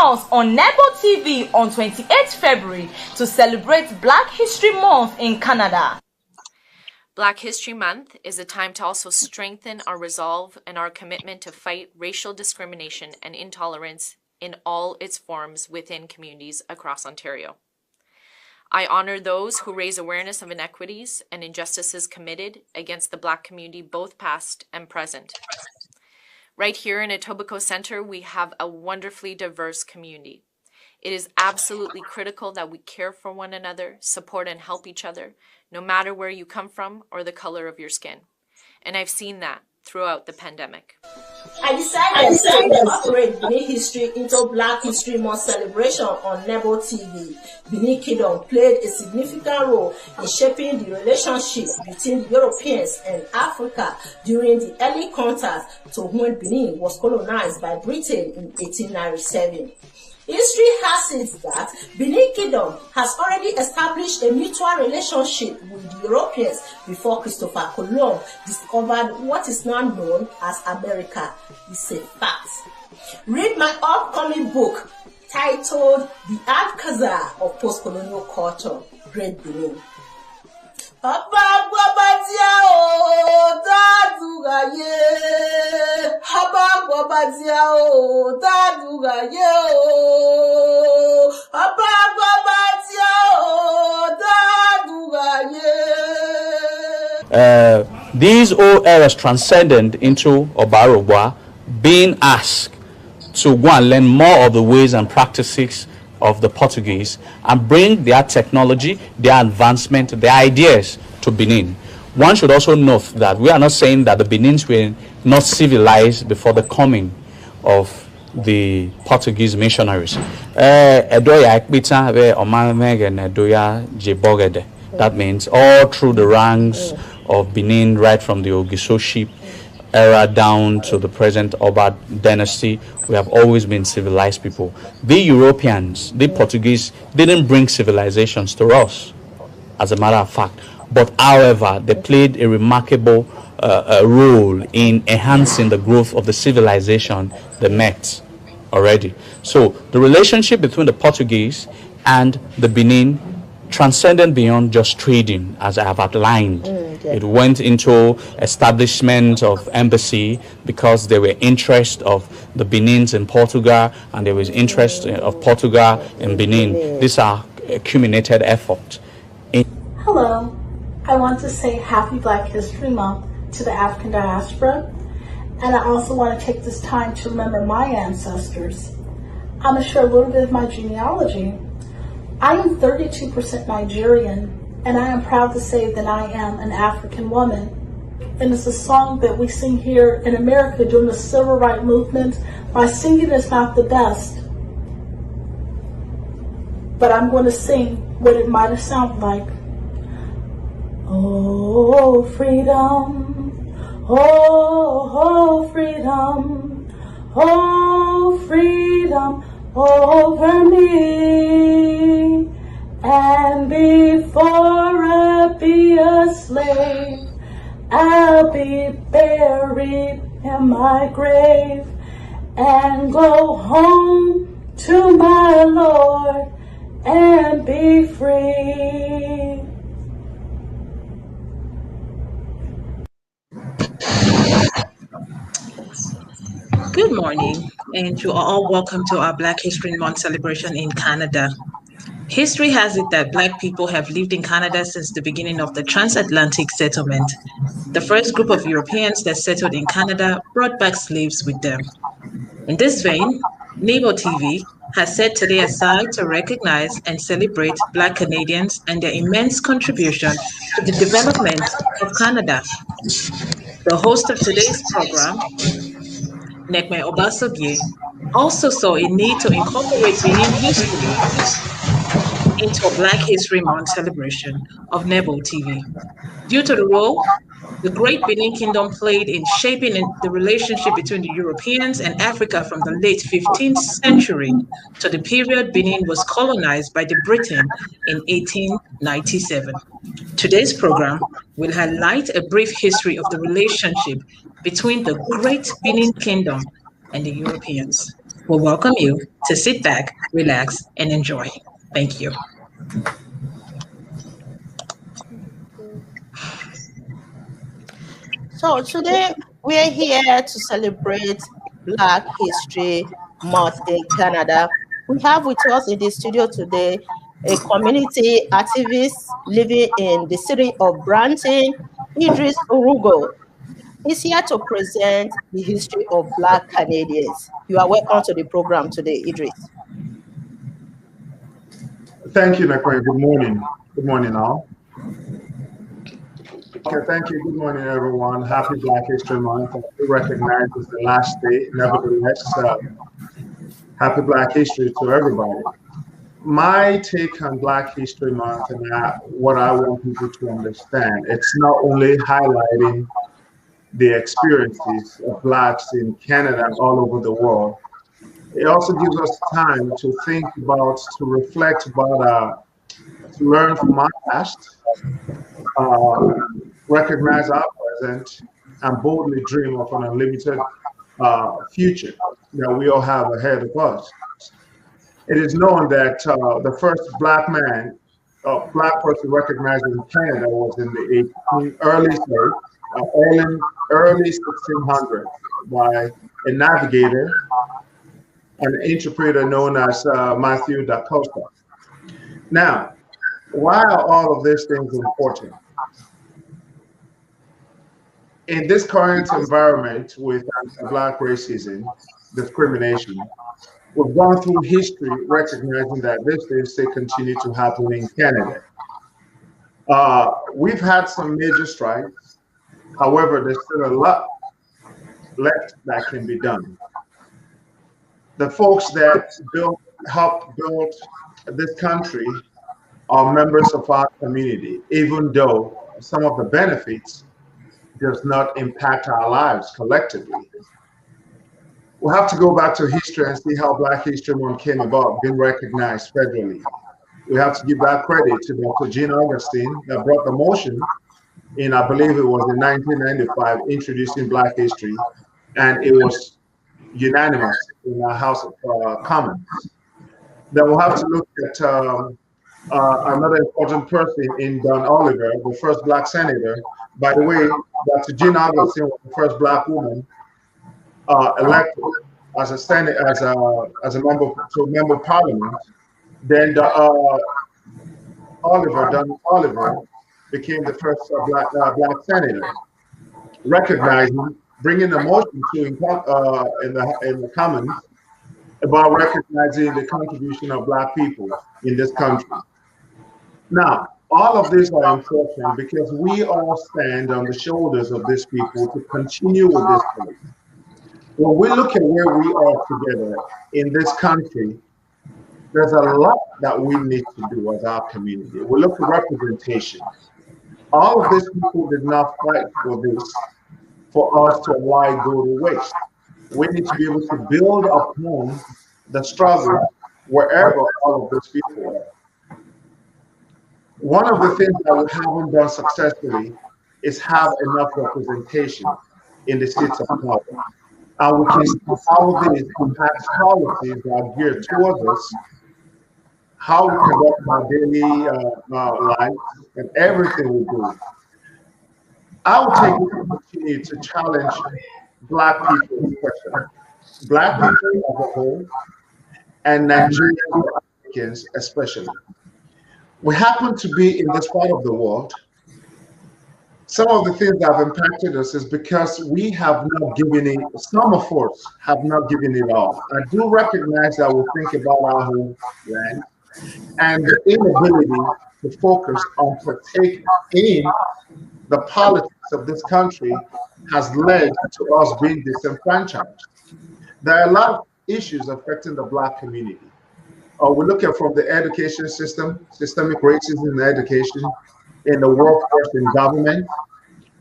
us on NEBO TV on 28th February to celebrate Black History Month in Canada. Black History Month is a time to also strengthen our resolve and our commitment to fight racial discrimination and intolerance in all its forms within communities across Ontario. I honor those who raise awareness of inequities and injustices committed against the Black community, both past and present. Right here in Etobicoke Centre, we have a wonderfully diverse community. It is absolutely critical that we care for one another, support and help each other, no matter where you come from or the color of your skin. And I've seen that throughout the pandemic. I decided to incorporate Benin history into Black History Month celebration on NEBO TV. Benin Kingdom played a significant role in shaping the relationship between the Europeans and Africa during the early contact to when Benin was colonized by Britain in 1897. History has it that Benin Kingdom has already established a mutual relationship with the Europeans before Christopher Columbus discovered what is now known as America. It's a fact. Read my upcoming book titled The Alcazar of Post-Colonial Culture, Great Benin. These old eras transcended into Orughu, being asked to go and learn more of the ways and practices of the Portuguese and bring their technology, their advancement, their ideas to Benin. One should also note that we are not saying that the Benins were not civilized before the coming of the Portuguese missionaries. That means all through the ranks of Benin, right from the Ogisoship era down to the present Oba dynasty, we have always been civilized people. The Europeans, the Portuguese, didn't bring civilizations to us, as a matter of fact. But however, they played a remarkable role in enhancing the growth of the civilization they met already. So the relationship between the Portuguese and the Benin transcended beyond just trading, as I have outlined. It went into establishment of embassy because there were interest of the Benins in Portugal and there was interest of Portugal in Benin. These are accumulated effort. Hello, I want to say Happy Black History Month to the African diaspora, and I also want to take this time to remember my ancestors. I'm going to share a little bit of my genealogy. I am 32% Nigerian, and I am proud to say that I am an African woman. And it's a song that we sing here in America during the Civil Rights Movement. My singing is not the best, but I'm going to sing what it might have sounded like. Oh, freedom, oh, freedom, oh, freedom over me. And before I be a slave, I'll be buried in my grave and go home to my Lord and be free. Good morning, and you are all welcome to our Black History Month celebration in Canada. History has it that Black people have lived in Canada since the beginning of the transatlantic settlement. The first group of Europeans that settled in Canada brought back slaves with them. In this vein, NEBO TV has set today aside to recognize and celebrate Black Canadians and their immense contribution to the development of Canada. The host of today's program, Nekpen Obasogie, also saw a need to incorporate Benin history into a Black History Month celebration of NEBO TV. Due to the role the Great Benin Kingdom played in shaping the relationship between the Europeans and Africa from the late 15th century to the period Benin was colonized by the Britain in 1897. Today's program will highlight a brief history of the relationship between the Great Benin Kingdom and the Europeans. will welcome you to sit back, relax, and enjoy. Thank you. So today we're here to celebrate Black History Month in Canada. We have with us in the studio today a community activist living in the city of Brampton, Idris Orughu. He's here to present the history of Black Canadians. You are welcome to the program today, Idris. Thank you, Nekpen. Good morning. Good morning, all. Okay, thank you. Good morning, everyone. Happy Black History Month. We recognize it's the last day. Nevertheless, happy Black History to everybody. My take on Black History Month and what I want people to understand, it's not only highlighting the experiences of Blacks in Canada and all over the world, it also gives us time to think about, to reflect about, to learn from our past, recognize our present, and boldly dream of an unlimited future that we all have ahead of us. It is known that the first Black man, Black person recognized in Canada was in the early 1600s by a navigator, an interpreter known as Matthew da Costa. Now, why are all of these things important? In this current environment with Black racism, discrimination, we've gone through history recognizing that these things still continue to happen in Canada. We've had some major strikes. However, there's still a lot left that can be done. The folks that helped build this country are members of our community, even though some of the benefits does not impact our lives collectively. We'll have to go back to history and see how Black History Month came about, being recognized federally. We have to give that credit to Dr. Jean Augustine that brought the motion in, I believe it was in 1995, introducing Black history, and it was unanimous in our House of Commons. Then we'll have to look at another important person in Don Oliver, the first Black senator. By the way, Dr. Jean Augustine was the first Black woman elected as a Senate, as a member to a member of Parliament. Then Don Oliver became the first Black senator, recognizing, bringing a motion to in the Commons about recognizing the contribution of Black people in this country. Now, all of these are important because we all stand on the shoulders of these people to continue with this fight. When we look at where we are together in this country, there's a lot that we need to do as our community. We look at representation. All of these people did not fight for this, for us to allow it go to waste. We need to be able to build upon the struggle wherever all of these people are. One of the things that we haven't done successfully is have enough representation in the seats of power. And we can see how these impact policies that are geared towards us, how we conduct our daily life, and everything we do. I will take this opportunity to challenge Black people especially, Black people as a whole, and Nigerian Africans especially. We happen to be in this part of the world. Some of the things that have impacted us is because we have not given it, some of us have not given it all. I do recognize that we think about our home land, and the inability to focus on partaking in the politics of this country has led to us being disenfranchised. There are a lot of issues affecting the Black community. We look at from the education system, systemic racism in education, in the workforce, in government.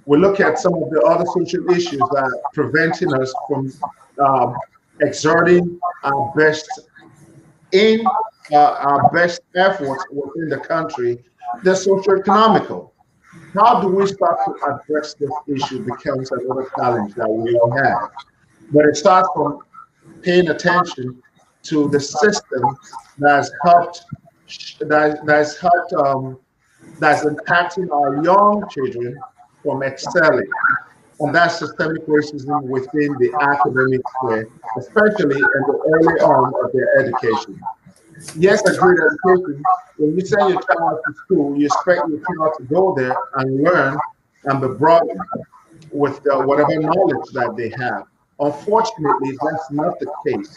We look at some of the other social issues that are preventing us from exerting our best in our best efforts within the country. They're socio-economical. How do we start to address this issue becomes another challenge that we all have. But it starts from paying attention to the system that's helped, that's impacting our young children from excelling. And that's systemic racism within the academic sphere, especially in the early on of their education. Yes, a great education. When you send your child to school, you expect your child to go there and learn and be brought with whatever knowledge that they have. Unfortunately, that's not the case.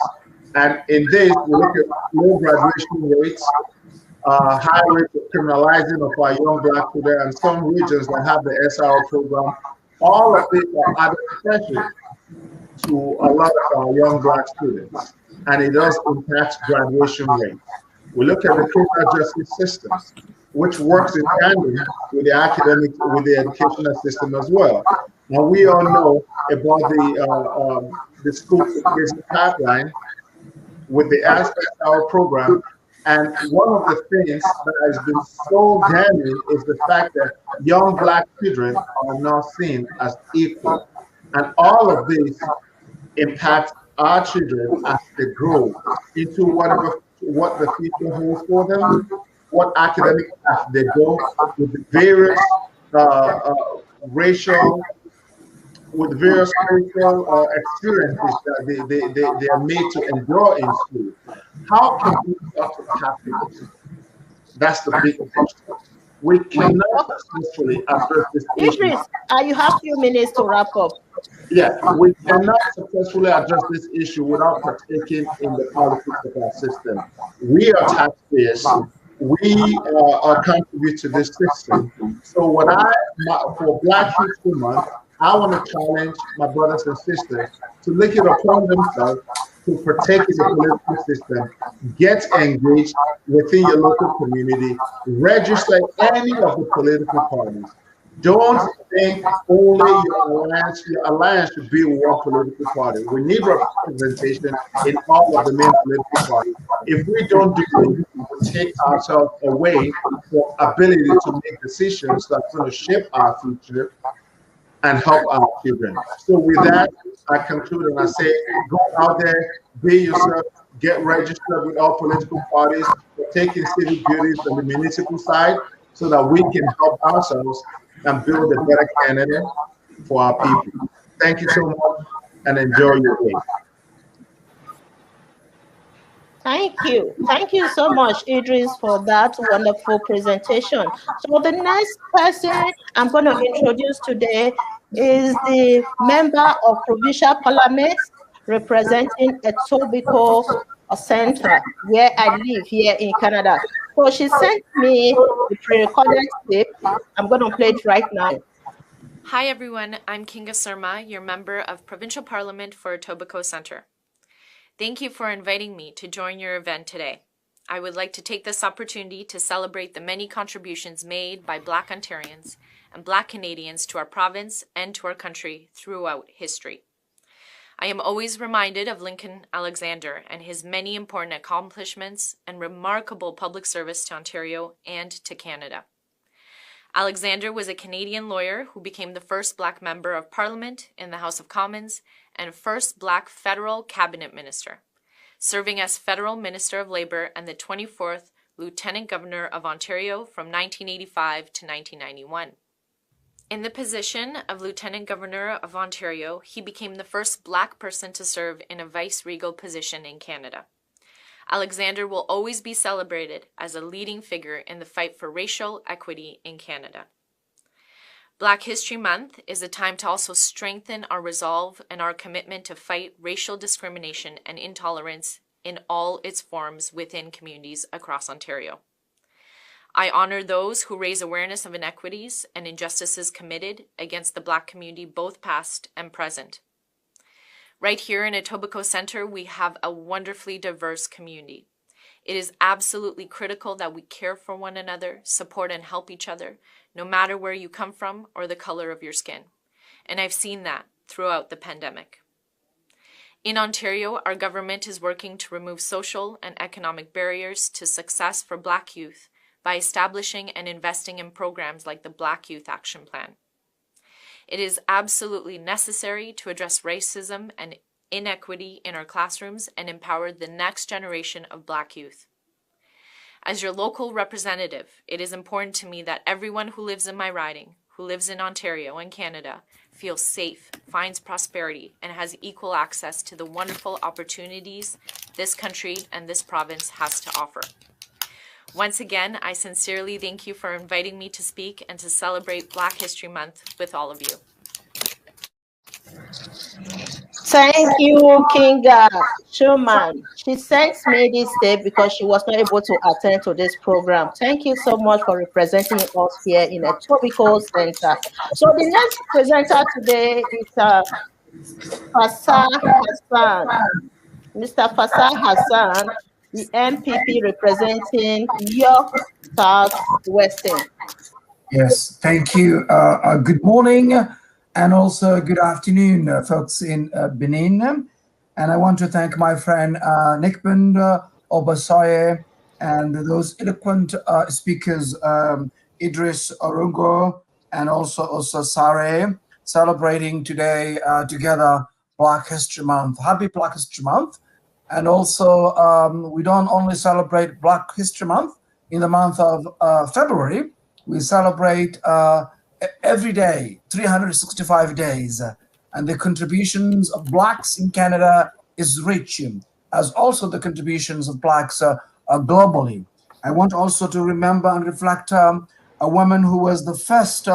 And in this, we look at low graduation rates, high rates of criminalizing of our young black children, and some regions that have the SRO program. All of these are added pressure to a lot of our young black students, and it does impact graduation rates. We look at the criminal justice system, which works in tandem with the educational system as well. Now we all know about the school certification pipeline with the SSR program, and one of the things that has been so damning is the fact that young black children are now seen as equal, and all of this impacts our children as they grow into what the future holds for them, what academic path they go with the various racial, with various racial experiences that they are made to endure in school. How can we start to tackle this? That's the big question. We cannot successfully address this issue. Idris, you have few minutes to wrap up. Yeah, we cannot successfully address this issue without partaking in the politics of our system. We are taxpayers. We contribute to this system. So for Black History Month, I want to challenge my brothers and sisters to look it upon themselves to partake in the political system, get engaged within your local community, register any of the political parties. Don't think only your alliance should be one political party. We need representation in all of the main political parties. If we don't do it, we take ourselves away from ability to make decisions that are going to shape our future and help our children. So with that, I conclude and I say, go out there, be yourself, get registered with all political parties, taking civic duties on the municipal side so that we can help ourselves and build a better Canada for our people. Thank you so much and enjoy your day. Thank you. Thank you so much, Idris, for that wonderful presentation. So the next person I'm going to introduce today is the member of Provincial Parliament representing Etobicoke Centre, where I live here in Canada. So she sent me the pre-recorded clip. I'm going to play it right now. Hi everyone, I'm Kinga Surma, your member of Provincial Parliament for Etobicoke Centre. Thank you for inviting me to join your event today. I would like to take this opportunity to celebrate the many contributions made by Black Ontarians and Black Canadians to our province and to our country throughout history. I am always reminded of Lincoln Alexander and his many important accomplishments and remarkable public service to Ontario and to Canada. Alexander was a Canadian lawyer who became the first Black member of Parliament in the House of Commons and first Black federal cabinet minister, serving as Federal Minister of Labour and the 24th Lieutenant Governor of Ontario from 1985 to 1991. In the position of Lieutenant Governor of Ontario, he became the first Black person to serve in a vice-regal position in Canada. Alexander will always be celebrated as a leading figure in the fight for racial equity in Canada. Black History Month is a time to also strengthen our resolve and our commitment to fight racial discrimination and intolerance in all its forms within communities across Ontario. I honor those who raise awareness of inequities and injustices committed against the Black community, both past and present. Right here in Etobicoke Centre, we have a wonderfully diverse community. It is absolutely critical that we care for one another, support and help each other, no matter where you come from or the color of your skin. And I've seen that throughout the pandemic. In Ontario, our government is working to remove social and economic barriers to success for Black youth by establishing and investing in programs like the Black Youth Action Plan. It is absolutely necessary to address racism and inequity in our classrooms, and empower the next generation of Black youth. As your local representative, it is important to me that everyone who lives in my riding, who lives in Ontario and Canada, feels safe, finds prosperity, and has equal access to the wonderful opportunities this country and this province has to offer. Once again, I sincerely thank you for inviting me to speak and to celebrate Black History Month with all of you. Thank you, Kinga Schumann. She sent me this tape because she was not able to attend to this program. Thank you so much for representing us here in a Etobicoke Center. So the next presenter today is Faisal Hassan. Mr. Faisal Hassan, the MPP representing York South Western. Yes, thank you. Good morning and also good afternoon, folks in Benin. And I want to thank my friend Nekpen Obasogie and those eloquent speakers, Idris, Orughu, and also Osasere, celebrating today together Black History Month. Happy Black History Month. And also, we don't only celebrate Black History Month in the month of February, we celebrate every day, 365 days. And the contributions of Blacks in Canada is rich, as also the contributions of Blacks globally. I want also to remember and reflect a woman who was the first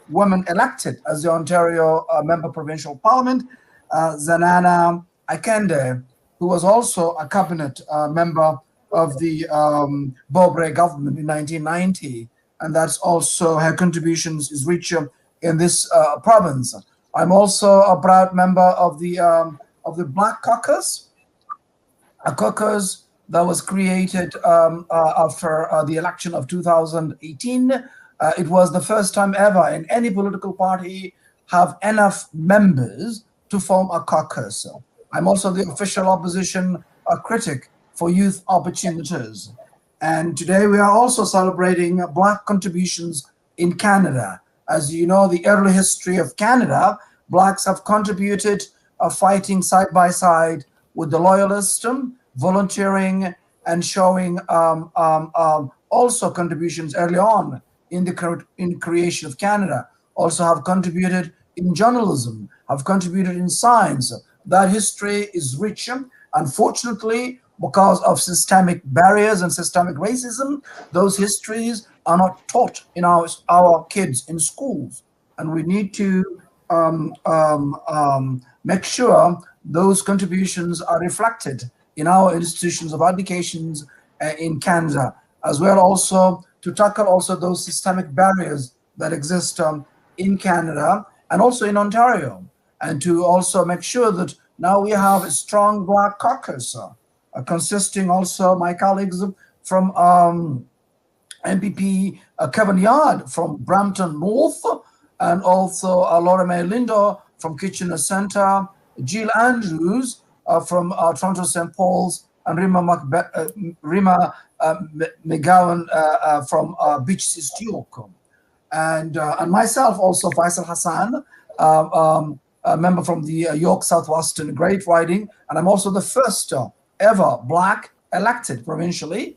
woman elected as the Ontario Member Provincial Parliament, Zanana Akende, who was also a cabinet member of the Bobre government in 1990. And that's also her contributions is richer in this province. I'm also a proud member of the Black Caucus, a caucus that was created after the election of 2018. It was the first time ever in any political party have enough members to form a caucus. I'm also the official opposition critic for youth opportunities. And today we are also celebrating Black contributions in Canada. As you know, the early history of Canada, Blacks have contributed fighting side by side with the Loyalists, volunteering and showing also contributions early on in the creation of Canada. Also have contributed in journalism, have contributed in science. That history is rich. Unfortunately, because of systemic barriers and systemic racism, those histories are not taught in our kids in schools. And we need to make sure those contributions are reflected in our institutions of education in Canada, as well also to tackle also those systemic barriers that exist in Canada and also in Ontario, and to also make sure that now we have a strong Black caucus consisting also my colleagues from MPP Kevin Yard from Brampton North, and also Laura May Lindo from Kitchener Centre, Jill Andrews from Toronto St. Paul's, and Rima McGowan from Beach East York. And myself also, Faisal Hassan, a member from the York Southwestern Great Riding, and I'm also the first ever Black elected provincially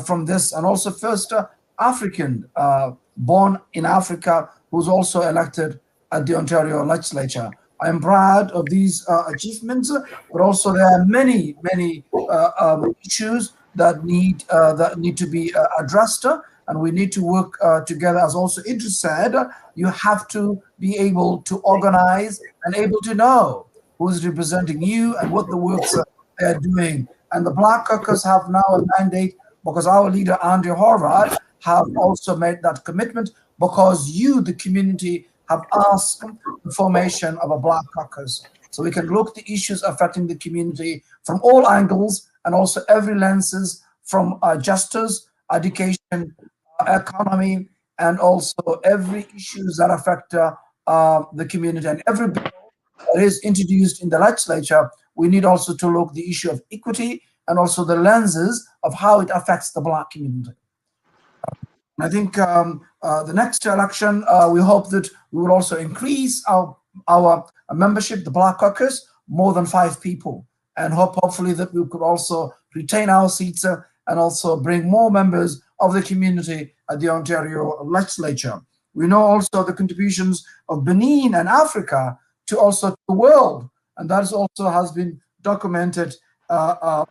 from this, and also first African born in Africa who's also elected at the Ontario legislature. I am proud of these achievements, but also there are many issues that need to be addressed, and we need to work together. As also Idris said, you have to be able to organize and able to know who's representing you and what the works they're doing. And the Black Caucus have now a mandate because our leader, Andrew Horvath, have also made that commitment because you, the community, have asked the formation of a Black Caucus. So we can look at the issues affecting the community from all angles and also every lenses from justice, education, economy, and also every issues that affect the community. And every bill that is introduced in the legislature, we need also to look the issue of equity and also the lenses of how it affects the Black community. I think the next election, we hope that we will also increase our membership, the Black Caucus, more than 5 people, and hopefully that we could also retain our seats and also bring more members of the community at the Ontario legislature. We know also the contributions of Benin and Africa to also the world, and that also has been documented very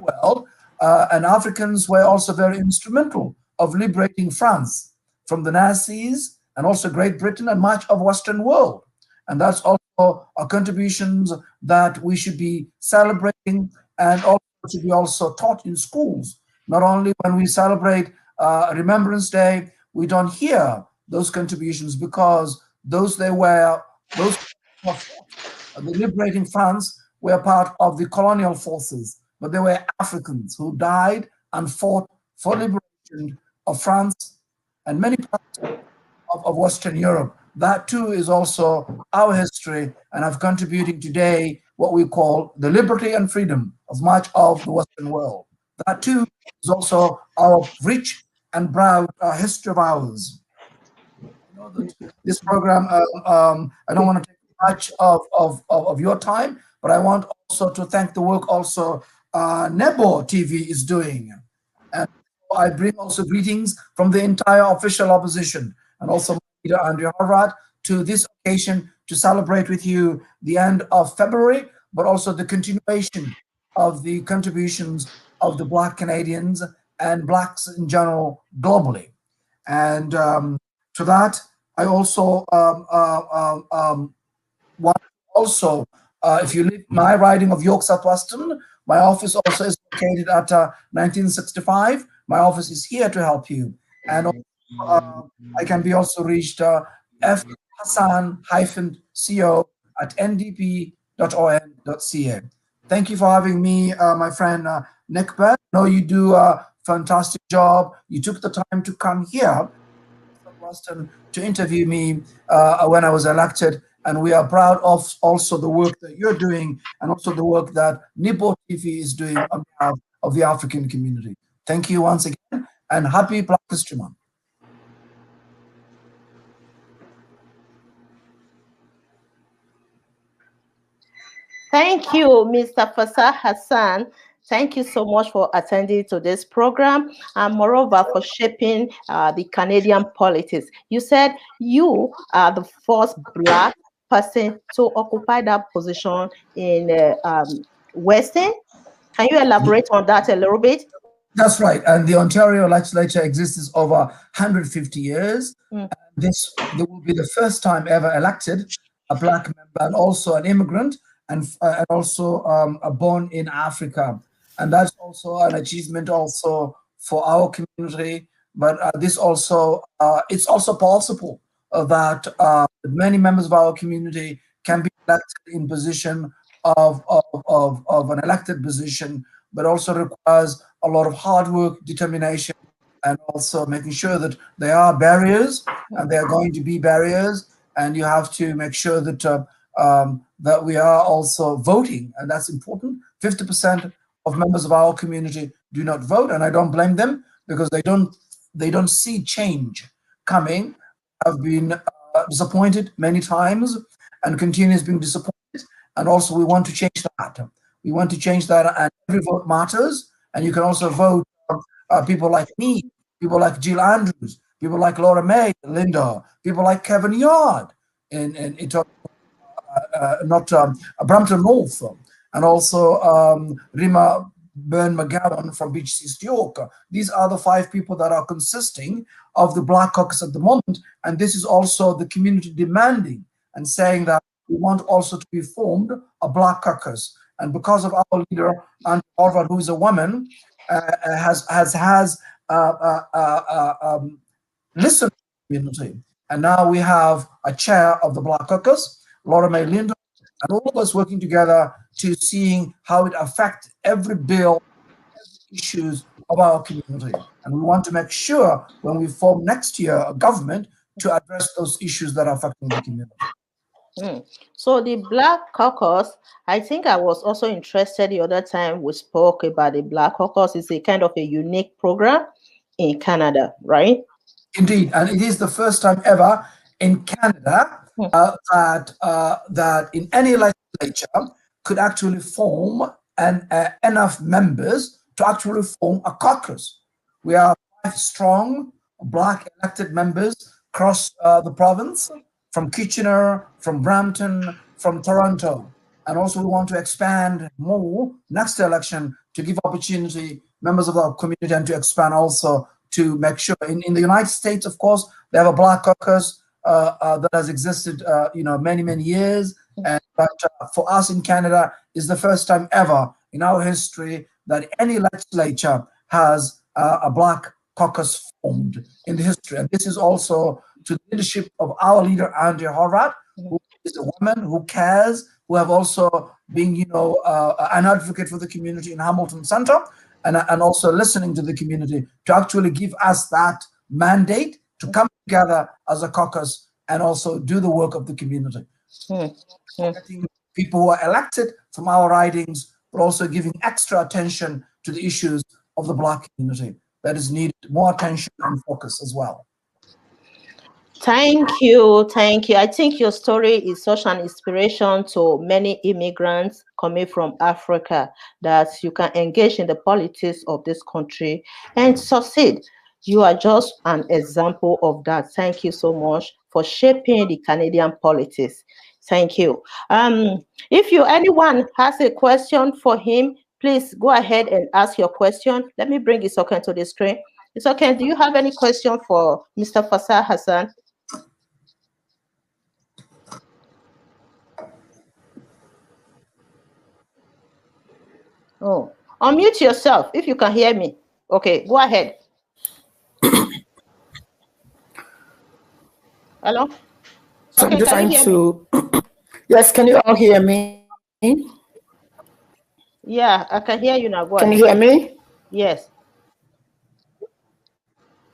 well. And Africans were also very instrumental of liberating France from the Nazis, and also Great Britain and much of Western world. And that's also our contributions that we should be celebrating, and also should be also taught in schools. Not only when we celebrate Remembrance Day, we don't hear those contributions, because those the liberating France were part of the colonial forces, but they were Africans who died and fought for liberation of France and many parts of Western Europe. That too is also our history, and have contributing today what we call the liberty and freedom of much of the Western world. That too is also our rich and proud history of ours. I know that this program, I don't want to take much of your time, but I want also to thank the work also NEBO TV is doing. And I bring also greetings from the entire official opposition, and also leader Andrea Harvard, to this occasion to celebrate with you the end of February, but also the continuation of the contributions of the Black Canadians and Blacks in general globally. And to that, I also want also, if you live my riding of York Southwestern, my office also is located at 1965. My office is here to help you. And I can be also reached fhassan-co@ndp.on.ca. Thank you for having me, my friend Nekpen. I know you do a fantastic job. You took the time to come here to interview me when I was elected, and we are proud of also the work that you're doing, and also the work that NEBO TV is doing on behalf of the African community. Thank you once again, and happy Black History Month. Thank you, Mr. Faisal Hassan. Thank you so much for attending to this program, and moreover for shaping the Canadian politics. You said you are the first Black person to occupy that position in Western. Can you elaborate on that a little bit? That's right. And the Ontario legislature exists over 150 years. This will be the first time ever elected a Black member, and also an immigrant, and also born in Africa. And that's also an achievement also for our community. But this also, it's also possible that many members of our community can be elected in position of an elected position, but also requires a lot of hard work, determination, and also making sure that there are barriers, and there are going to be barriers, and you have to make sure that that we are also voting, and that's important. 50% of members of our community do not vote, and I don't blame them, because they don't see change coming. I've been disappointed many times, and continues being disappointed, and also we want to change that. We want to change that, and every vote matters. And you can also vote people like me, people like Jill Andrews, people like Laura May, Linda, people like Kevin Yard, and Brampton North, and also Rima Byrne McGowan from Beach East York. These are the 5 people that are consisting of the Black Caucus at the moment, and this is also the community demanding and saying that we want also to be formed a Black Caucus. And because of our leader, Andrea Harvard, who is a woman, has listened to the community. And now we have a chair of the Black Caucus, Laura May Lindo, and all of us working together to seeing how it affects every bill, every issues of our community. And we want to make sure when we form next year a government to address those issues that are affecting the community. So the Black Caucus, I think I was also interested the other time we spoke about the Black Caucus. It's a kind of a unique program in Canada, right? Indeed, and it is the first time ever in Canada that in any legislative legislature could actually form enough members to actually form a caucus. We are 5 strong Black elected members across the province, from Kitchener, from Brampton, from Toronto. And also we want to expand more next election to give opportunity members of our community and to expand also to make sure in the United States, of course, they have a Black caucus that has existed, many, many years. But for us in Canada, is the first time ever in our history that any legislature has a Black caucus formed in the history. And this is also to the leadership of our leader, Andrea Horvath, who is a woman who cares, who have also been, an advocate for the community in Hamilton Center, and also listening to the community to actually give us that mandate to come together as a caucus and also do the work of the community. People who are elected from our ridings, but also giving extra attention to the issues of the Black community that is needed more attention and focus as well. Thank you. Thank you. I think your story is such an inspiration to many immigrants coming from Africa that you can engage in the politics of this country and succeed. You are just an example of that. Thank you so much for shaping the Canadian politics. Thank you. If anyone has a question for him, please go ahead and ask your question. Let me bring Isoken to the screen. Isoken, do you have any question for Mr. Faisal Hassan? Oh, unmute yourself if you can hear me. Okay, go ahead. Hello? So okay, I'm just can trying you hear to. Yes, can you all hear me? Yeah, I can hear you now. Go Can ahead. you hear me? Yes.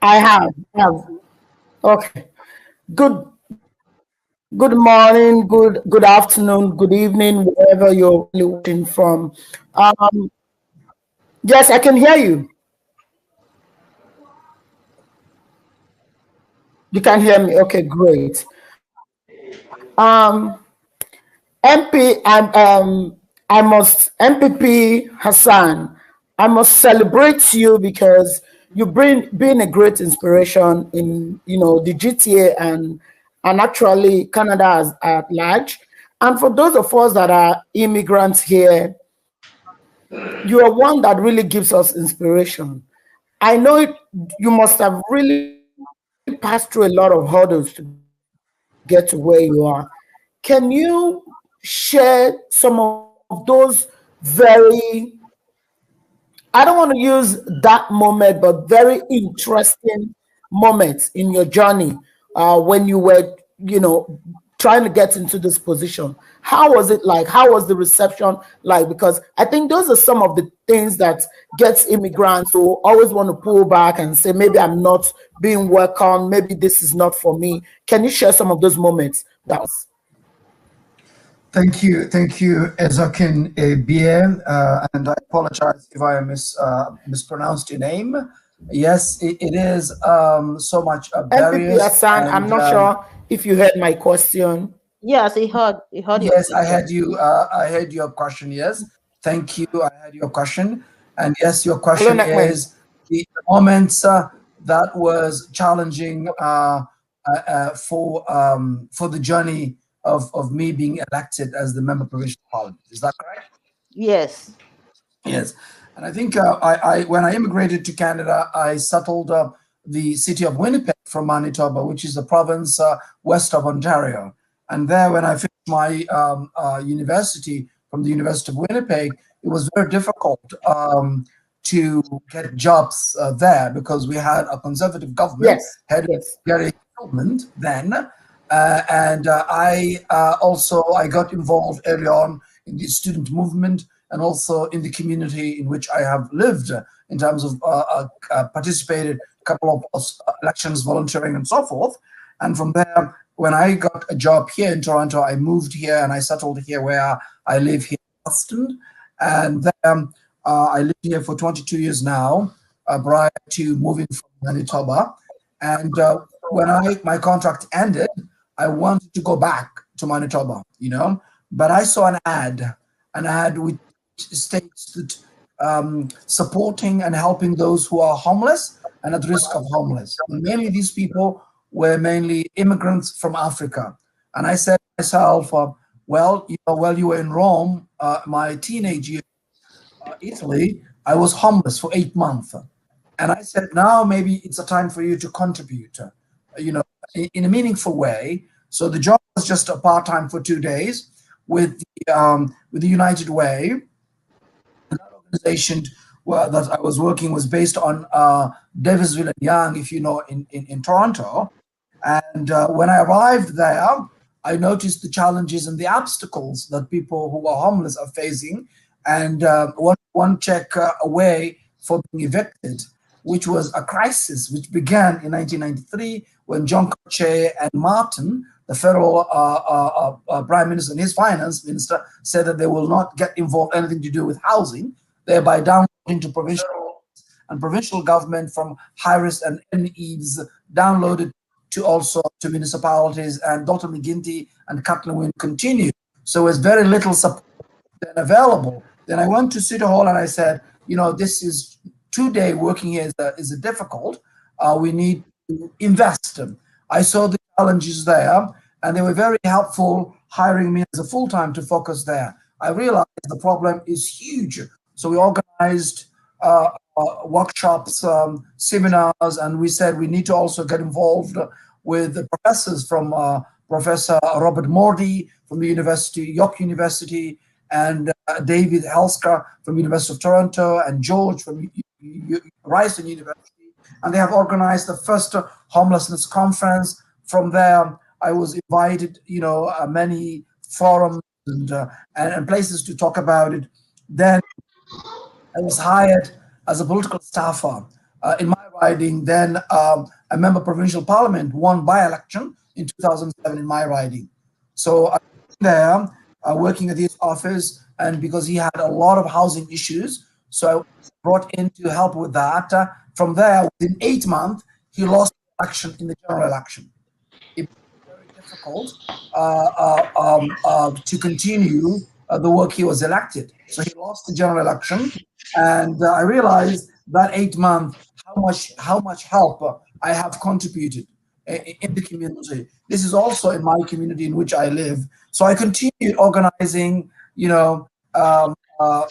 I have. Okay. Good morning, good afternoon, good evening, wherever you're watching from. Yes, I can hear you. You can hear me. Okay, great. MPP Hassan, I must celebrate you because you've been a great inspiration in the GTA and actually Canada at large. And for those of us that are immigrants here, you are one that really gives us inspiration. I know you must have really passed through a lot of hurdles to get to where you are. Can you share some of those very, I don't want to use that moment, but very interesting moments in your journey when you were, trying to get into this position? How was it like? How was the reception like? Because I think those are some of the things that gets immigrants who always want to pull back and say, maybe I'm not being welcome. Maybe this is not for me. Can you share some of those moments with us? Thank you, Ezokin Bier, and I apologize if I mispronounced your name. Yes, it is so much barriers. MPP Hassan, I'm not sure if you heard my question. Yes, he heard. Yes, I heard you. I heard your question. Yes, thank you. I heard your question, and yes, your question is the moments that was challenging for the journey of me being elected as the member of provincial parliament. Is that correct? Yes. Yes, and I think when I immigrated to Canada, I settled the city of Winnipeg from Manitoba, which is the province west of Ontario. And there, when I finished my university from the University of Winnipeg, it was very difficult to get jobs there because we had a conservative government, headed government then. And I got involved early on in the student movement and also in the community in which I have lived in terms of participated a couple of elections, volunteering and so forth. And from there, when I got a job here in Toronto, I moved here and I settled here where I live here in Boston. And then I lived here for 22 years now, prior to moving from Manitoba. And when my contract ended, I wanted to go back to Manitoba, but I saw an ad which states that supporting and helping those who are homeless and at risk of homeless. And mainly these people were mainly immigrants from Africa. And I said to myself, well, while you were in Rome, my teenage years, Italy, I was homeless for 8 months. And I said, now maybe it's a time for you to contribute, in a meaningful way. So the job was just a part-time for 2 days with the United Way. And that organization that I was working was based on Davisville and Young, if you know, in Toronto. And when I arrived there, I noticed the challenges and the obstacles that people who are homeless are facing. And one check away for being evicted, which was a crisis which began in 1993 when John Koche and Martin, the federal prime minister and his finance minister, said that they will not get involved anything to do with housing, thereby downloading to provincial and provincial government from high-risk and NEBs downloaded to municipalities, and Dr. McGuinty and Katlin continued. So there's very little support then available. Then I went to City Hall and I said, this is 2-day working here is difficult. We need to invest. I saw the challenges there, and they were very helpful hiring me as a full-time to focus there. I realized the problem is huge. So we organized workshops, seminars, and we said we need to also get involved with the professors from Professor Robert Mordy from the York University, and David Helsker from University of Toronto, and George from Ryerson University. And they have organized the first homelessness conference. From there, I was invited, many forums and places to talk about it. Then I was hired as a political staffer in my riding. Then a member of provincial parliament won by-election in 2007 in my riding. So I was there working at his office, and because he had a lot of housing issues, so I was brought in to help with that. From there, within 8 months, he lost the election in the general election. It was very difficult to continue the work he was elected. So he lost the general election, and I realized that 8 months how much help I have contributed in the community. This is also in my community in which I live. So I continued organizing,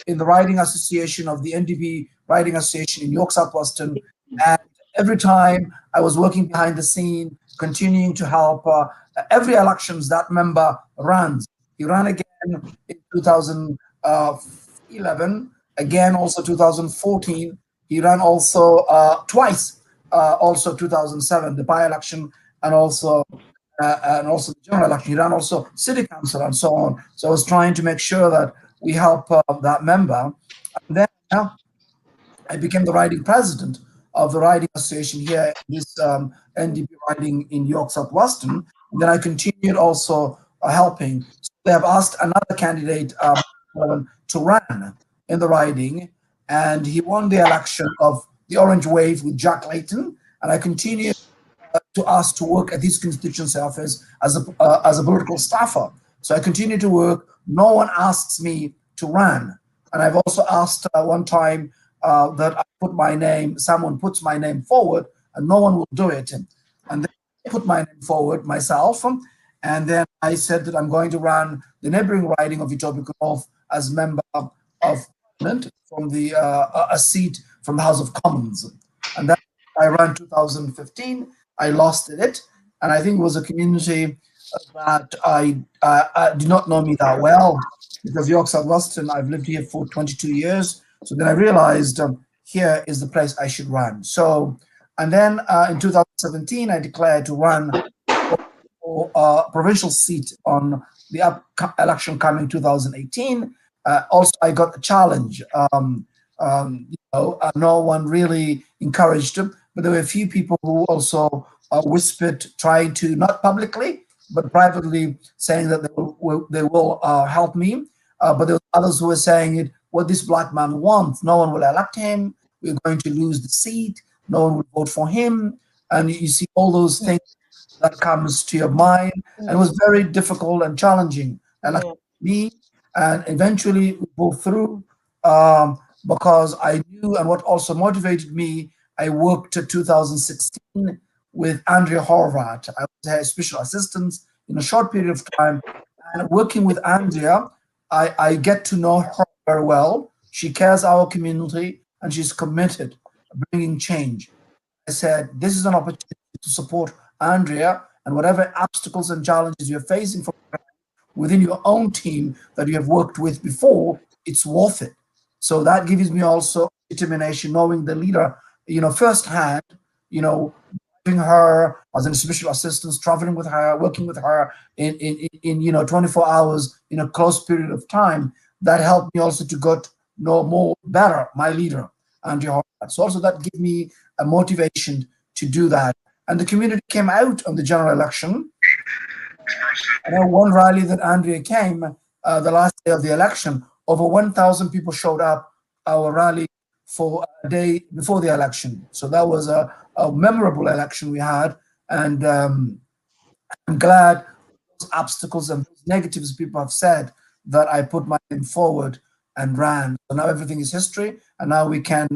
in the Riding Association of the NDP Riding Association in York South-Western, and every time I was working behind the scene, continuing to help. Every elections that member runs. He ran again in 2011, again also 2014. He ran also twice, also 2007, the by-election, and also the general election. He ran also city council and so on. So I was trying to make sure that we help that member. And then I became the riding president of the riding association here in this NDP riding in York South-Western. And then I continued also helping. So they have asked another candidate to run in the riding, and he won the election of the Orange Wave with Jack Layton. And I continued to ask to work at his constituency office as a political staffer. So I continue to work. No one asks me to run. And I've also asked one time that I put my name, someone puts my name forward, and no one will do it. And then I put my name forward myself. And then I said that I'm going to run the neighboring riding of Etobicoke North as member of parliament from a seat from the House of Commons. And that I ran 2015. I lost it. And I think it was a community that I did not know me that well, because York South-Western, I've lived here for 22 years. So then I realized here is the place I should run. So, and then in 2017, I declared to run for a provincial seat on the election coming 2018. Also, I got a challenge. No one really encouraged him, but there were a few people who also whispered, trying to, not publicly, but privately, saying that they will help me. But there were others who were saying it, what this black man wants, no one will elect him, we're going to lose the seat, no one will vote for him. And you see all those things that comes to your mind. And it was very difficult and challenging. And me, and eventually we pulled through because I knew, and what also motivated me, I worked in 2016 with Andrea Horvat. I was her special assistant in a short period of time. And working with Andrea, I get to know her very well. She cares our community and she's committed bringing change. I said, this is an opportunity to support Andrea, and whatever obstacles and challenges you're facing from within your own team that you have worked with before, it's worth it. So that gives me also determination, knowing the leader, firsthand, having her as an special assistant, traveling with her, working with her in 24 hours in a close period of time. That helped me also to get know more better my leader, Andrea Horvath. So also that gave me a motivation to do that. And the community came out on the general election. I know one rally that Andrea came the last day of the election, over 1,000 people showed up our rally for a day before the election. So that was a memorable election we had. And I'm glad those obstacles and those negatives people have said that I put my name forward and ran. So now everything is history. And now we can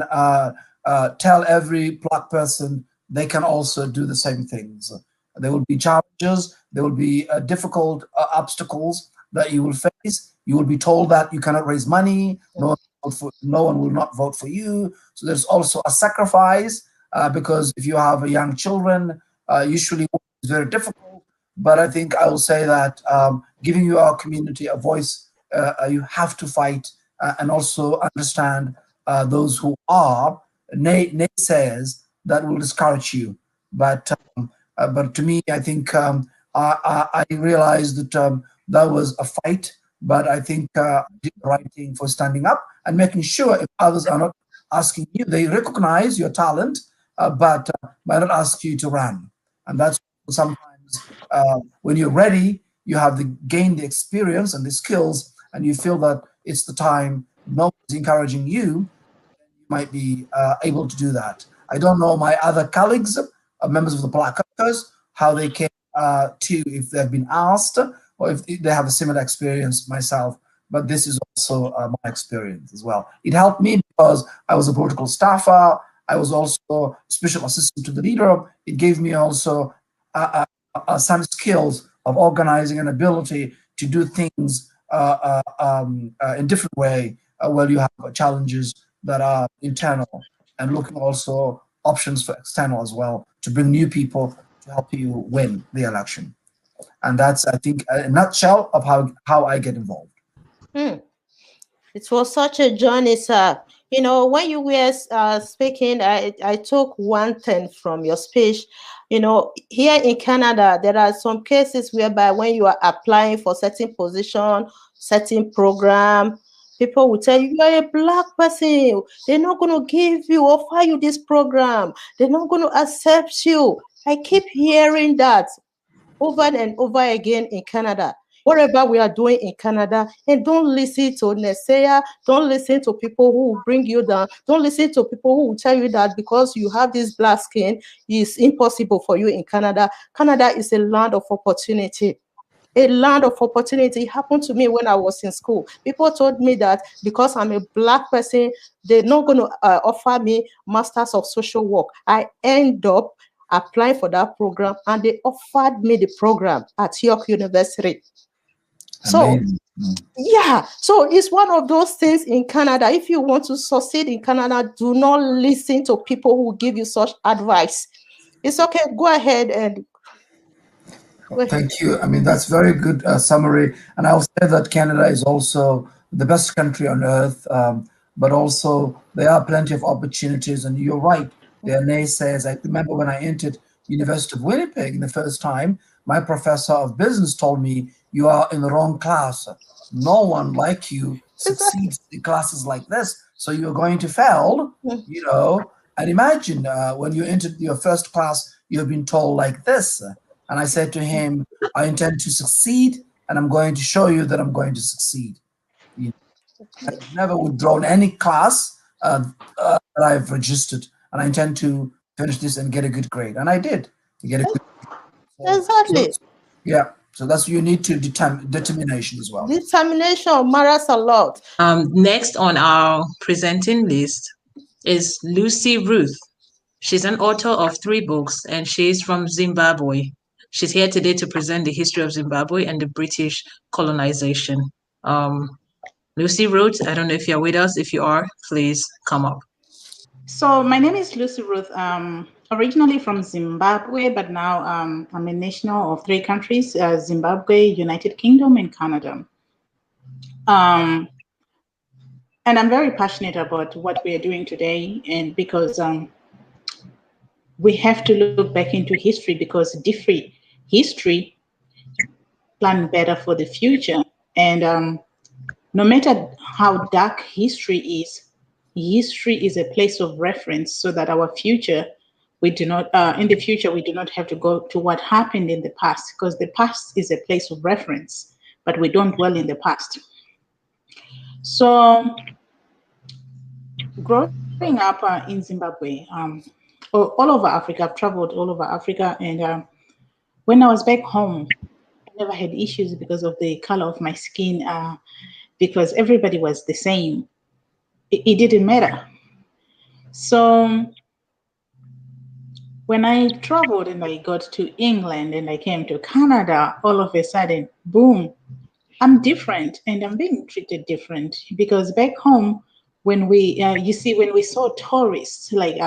tell every Black person they can also do the same things. There will be challenges. There will be difficult obstacles that you will face. You will be told that you cannot raise money. No one will not vote for you. So there's also a sacrifice because if you have young children, usually it's very difficult. But I think I will say that giving your community a voice, you have to fight and also understand those who are naysayers that will discourage you. But to me, I think I realized that that was a fight, but I think I did the right thing for standing up and making sure if others are not asking you, they recognize your talent, but might not ask you to run. And that's sometimes when you're ready, you have gained the experience and the skills, and you feel that it's the time, no one's encouraging you, you might be able to do that. I don't know my other colleagues, members of the Black Caucus, how they came to, if they've been asked, or if they have a similar experience myself. But this is also my experience as well. It helped me because I was a political staffer. I was also special assistant to the leader. It gave me also some skills of organizing and ability to do things in different way while you have challenges that are internal, and looking also options for external as well to bring new people to help you win the election. And that's, I think, a nutshell of how I get involved. It was such a journey, sir. When you were speaking, I took one thing from your speech. Here in Canada, there are some cases whereby when you are applying for certain position, certain program, people will tell you, you're a Black person. They're not going to give you, offer you this program. They're not going to accept you. I keep hearing that over and over again in Canada. Whatever we are doing in Canada, and don't listen to naysayers, don't listen to people who will bring you down, don't listen to people who will tell you that because you have this black skin, it's impossible for you in Canada. Canada is a land of opportunity. A land of opportunity. It happened to me when I was in school. People told me that because I'm a Black person, they're not going to offer me Masters of Social Work. I end up applying for that program, and they offered me the program at York University. So, yeah, so it's one of those things in Canada. If you want to succeed in Canada, do not listen to people who give you such advice. It's okay. Go ahead and. Thank you. I mean, that's very good summary. And I'll say that Canada is also the best country on earth, but also there are plenty of opportunities. And you're right, there are naysayers. I remember when I entered University of Winnipeg the first time, my professor of business told me, you are in the wrong class. No one like you succeeds in classes like this. So you're going to fail, And imagine when you entered your first class, you've been told like this. And I said to him, I intend to succeed, and I'm going to show you that I'm going to succeed. I've never withdrawn any class that I've registered, and I intend to finish this and get a good grade. And I did. Get a good grade. Exactly. Yeah. So that's you need to determination as well. Determination matters a lot. Next on our presenting list is Lucy Ruth. She's an author of 3 books and she's from Zimbabwe. She's here today to present the history of Zimbabwe and the British colonization. Lucy Ruth, I don't know if you're with us. If you are, please come up. So my name is Lucy Ruth, originally from Zimbabwe, but now I'm a national of 3 countries, Zimbabwe, United Kingdom, and Canada. And I'm very passionate about what we are doing today, and because we have to look back into history, because different history plan better for the future. And no matter how dark history is a place of reference, so that our future, we do not, in the future, we do not have to go to what happened in the past, because the past is a place of reference, but we don't dwell in the past. So growing up in Zimbabwe, all over Africa, I've traveled all over Africa, and when I was back home, I never had issues because of the color of my skin, because everybody was the same. It didn't matter. So when I traveled and I got to England and I came to Canada, all of a sudden, boom, I'm different and I'm being treated different, because back home, when we, you see, when we saw tourists, like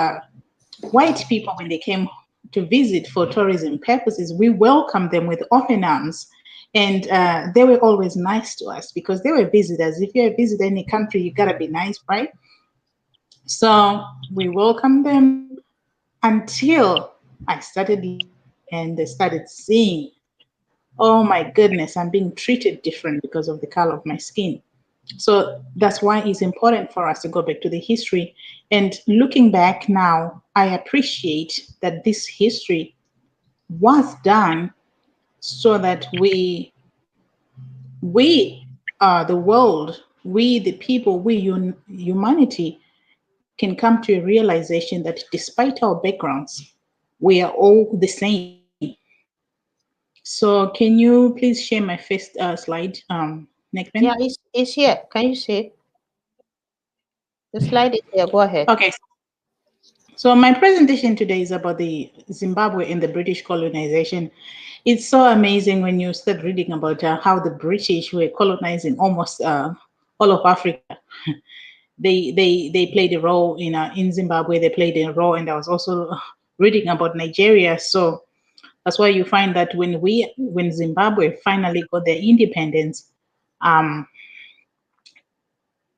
white people, when they came to visit for tourism purposes, we welcomed them with open arms. And they were always nice to us because they were visitors. If you're a visitor in a country, you gotta be nice, right? So we welcomed them until I started and they started seeing, oh my goodness, I'm being treated different because of the color of my skin. So that's why it's important for us to go back to the history. And looking back now, I appreciate that this history was done so that we the world, we the people, we humanity can come to a realization that despite our backgrounds, we are all the same. So can you please share my first slide, Nekpen? Yeah, it's here. Can you see? The slide is here. Go ahead. Okay. So my presentation today is about the Zimbabwe and the British colonization. It's so amazing when you start reading about how the British were colonizing almost all of Africa. They played a role in Zimbabwe. They played a role, and I was also reading about Nigeria. So that's why you find that when Zimbabwe finally got their independence,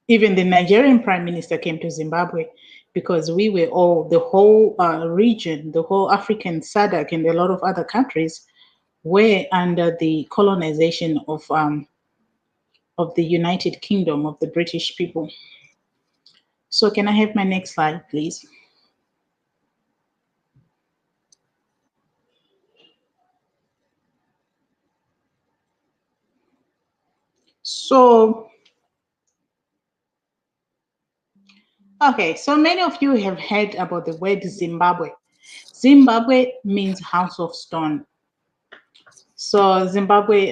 even the Nigerian Prime Minister came to Zimbabwe, because we were all, the whole region, the whole African SADC and a lot of other countries were under the colonization of the United Kingdom, of the British people. So can I have my next slide, please? So, okay, so many of you have heard about the word Zimbabwe. Zimbabwe means house of stone. So Zimbabwe,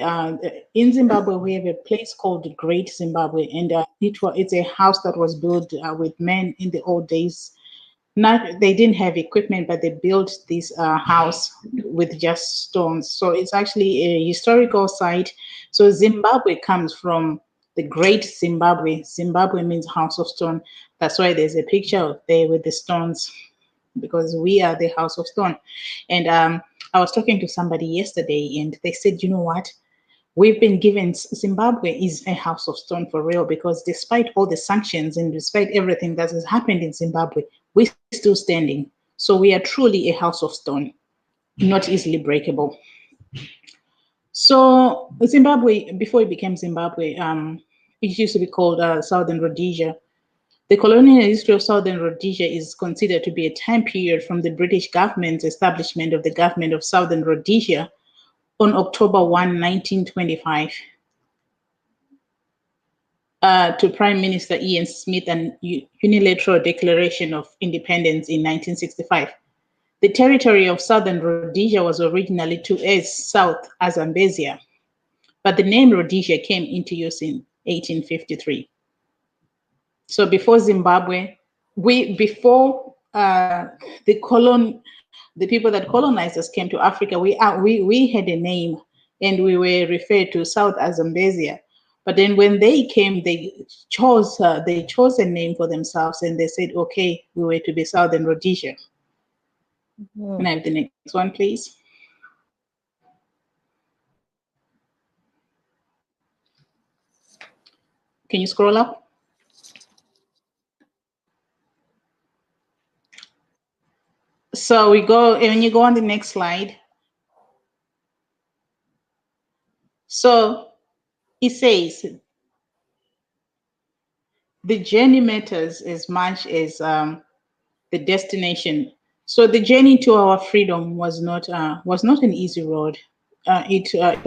in Zimbabwe, we have a place called the Great Zimbabwe, and it's a house that was built with men in the old days. They didn't have equipment, but they built this house with just stones. So it's actually a historical site. So Zimbabwe comes from the Great Zimbabwe. Zimbabwe means house of stone. That's why there's a picture there with the stones, because we are the house of stone. And I was talking to somebody yesterday, and they said, you know what? We've been given, Zimbabwe is a house of stone for real, because despite all the sanctions and despite everything that has happened in Zimbabwe, we're still standing. So we are truly a house of stone, not easily breakable. So Zimbabwe, before it became Zimbabwe, it used to be called Southern Rhodesia. The colonial history of Southern Rhodesia is considered to be a time period from the British government's establishment of the government of Southern Rhodesia on October 1, 1925, to Prime Minister Ian Smith and unilateral declaration of independence in 1965. The territory of Southern Rhodesia was originally to as south as Zambezia, but the name Rhodesia came into use in 1853. So before Zimbabwe, before the people that colonized us came to Africa, we had a name, and we were referred to South as Zambezia. But then when they came, they chose a name for themselves, and they said, okay, we were to be Southern Rhodesia. Can I have the next one, please? Can you scroll up? So we go, and when you go on the next slide, so it says, the journey matters as much as the destination. So the journey to our freedom was not an easy road. It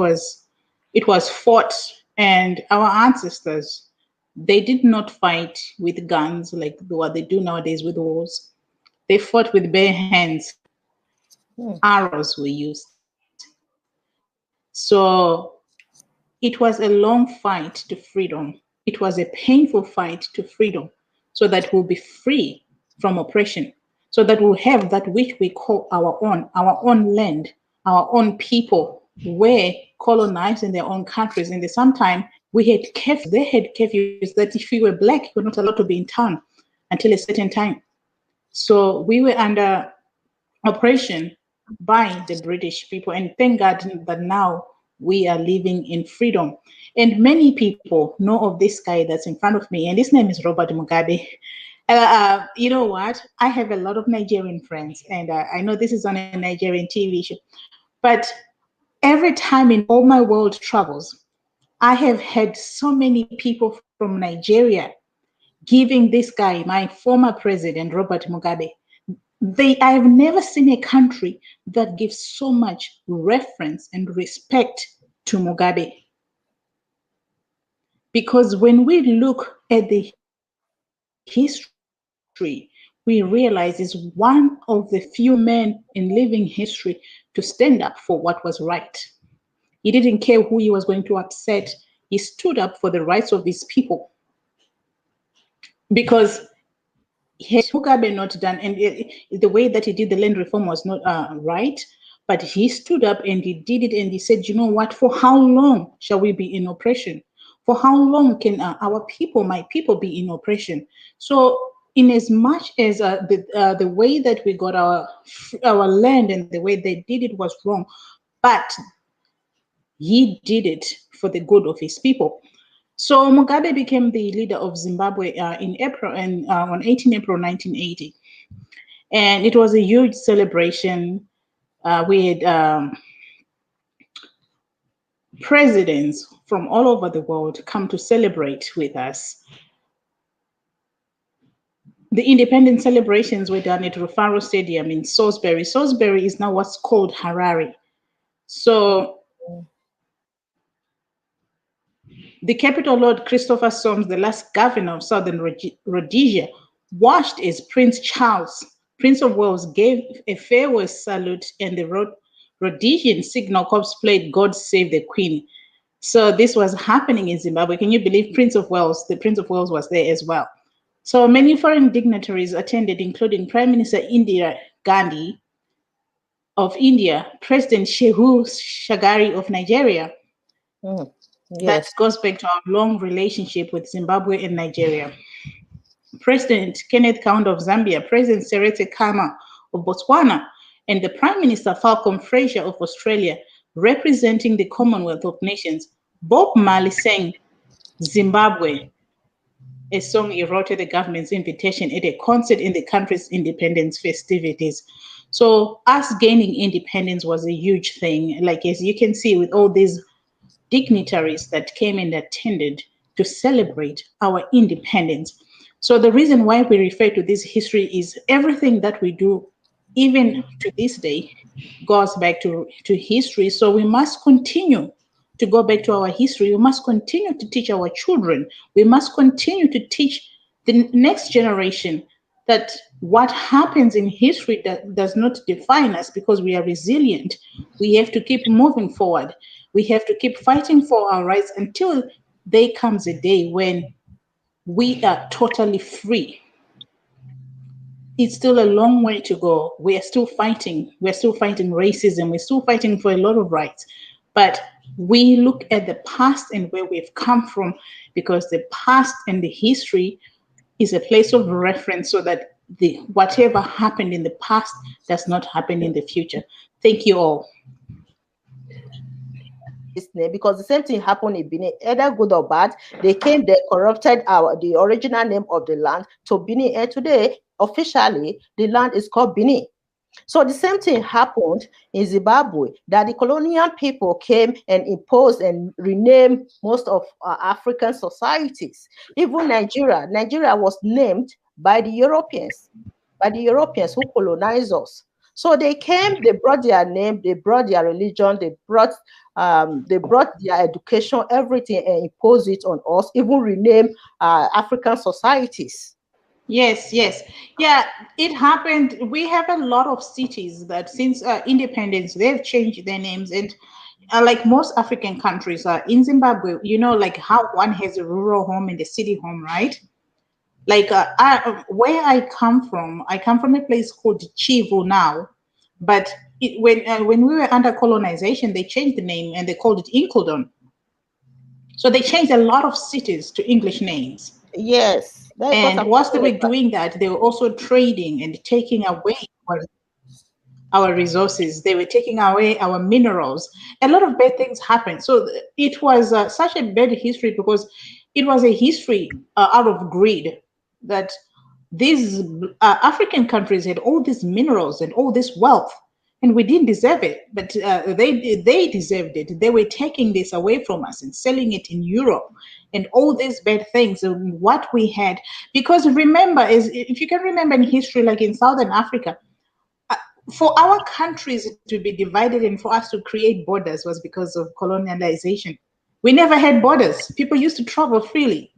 was fought, and our ancestors, they did not fight with guns like what they do nowadays with wars. They fought with bare hands. Arrows were used. So it was a long fight to freedom. It was a painful fight to freedom, so that we'll be free from oppression, so that we'll have that which we call our own land, our own people were colonized in their own countries. And sometimes they had curfews that if you were black, you were not allowed to be in town until a certain time. So we were under oppression by the British people, and thank God that now we are living in freedom. And many people know of this guy that's in front of me, and his name is Robert Mugabe. You know what? I have a lot of Nigerian friends, and I know this is on a Nigerian TV show, but every time in all my world travels, I have had so many people from Nigeria giving this guy, my former president, Robert Mugabe. I have never seen a country that gives so much reference and respect to Mugabe. Because when we look at the history, we realize he's one of the few men in living history to stand up for what was right. He didn't care who he was going to upset. He stood up for the rights of his people. Because had Mugabe not done, and the way that he did the land reform was not right, but he stood up and he did it, and he said, you know what, for how long shall we be in oppression? For how long can our people, my people, be in oppression? So in as much as the way that we got our land and the way they did it was wrong, but he did it for the good of his people. So Mugabe became the leader of Zimbabwe on 18 April 1980. And it was a huge celebration. We had presidents from all over the world come to celebrate with us. The independence celebrations were done at Rufaro Stadium in Salisbury. Salisbury is now what's called Harare. So the capital Lord Christopher Soames, the last governor of Southern Rhodesia, washed as Prince Charles, Prince of Wales, gave a farewell salute, and the Rhodesian signal corps played God Save the Queen. So this was happening in Zimbabwe. Can you believe the Prince of Wales was there as well? So many foreign dignitaries attended, including Prime Minister Indira Gandhi of India, President Shehu Shagari of Nigeria. Yes. That goes back to our long relationship with Zimbabwe and Nigeria. President Kenneth Kaunda of Zambia, President Seretse Khama of Botswana, and the Prime Minister Falcon Fraser of Australia, representing the Commonwealth of Nations. Bob Marley sang Zimbabwe, a song he wrote at the government's invitation at a concert in the country's independence festivities. So us gaining independence was a huge thing. Like, as you can see, with all these dignitaries that came and attended to celebrate our independence. So the reason why we refer to this history is everything that we do, even to this day, goes back to history. So we must continue to go back to our history. We must continue to teach our children. We must continue to teach the next generation that what happens in history that does not define us, because we are resilient. We have to keep moving forward. We have to keep fighting for our rights until there comes a day when we are totally free. It's still a long way to go. We are still fighting. We're still fighting racism. We're still fighting for a lot of rights. But we look at the past and where we've come from, because the past and the history is a place of reference so that whatever happened in the past does not happen in the future. Thank you all. Because the same thing happened in Benin, either good or bad. They came, they corrupted the original name of the land to Benin, and today officially the land is called Benin. So the same thing happened in Zimbabwe, that the colonial people came and imposed and renamed most of African societies. Even Nigeria was named by the Europeans who colonized us. So they came, they brought their name, they brought their religion, they brought their education, everything, and imposed it on us, even rename African societies. Yes. Yeah, it happened. We have a lot of cities that since independence, they've changed their names. And like most African countries, in Zimbabwe, you know, like how one has a rural home and a city home, right? Like where I come from a place called Chivu now. But when we were under colonization, they changed the name and they called it Incledon. So they changed a lot of cities to English names. Yes. And whilst they were doing that, they were also trading and taking away our resources. They were taking away our minerals. A lot of bad things happened. So it was such a bad history because it was a history out of greed, that these African countries had all these minerals and all this wealth, and we didn't deserve it, but they deserved it. They were taking this away from us and selling it in Europe and all these bad things and what we had. Because remember, if you can remember in history, like in Southern Africa, for our countries to be divided and for us to create borders was because of colonialization. We never had borders. People used to travel freely.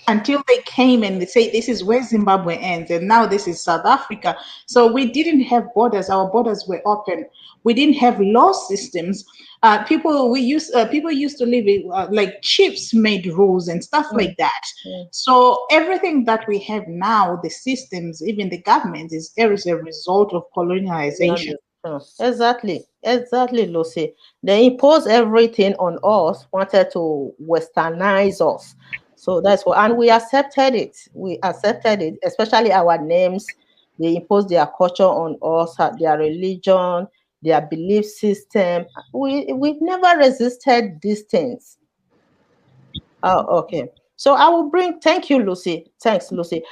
Until they came and they say this is where Zimbabwe ends and now this is South Africa. So we didn't have borders. Our borders were open. We didn't have law systems. People used to live in, like chiefs made rules and stuff like that. So everything that we have now, the systems, even the government, is a result of colonialization. Exactly, Lucy. They imposed everything on us, wanted to westernize us. So that's what, and we accepted it. We accepted it, especially our names. They imposed their culture on us, their religion, their belief system. We've never resisted these things. Oh, okay. So I will thank you, Lucy. Thanks, Lucy.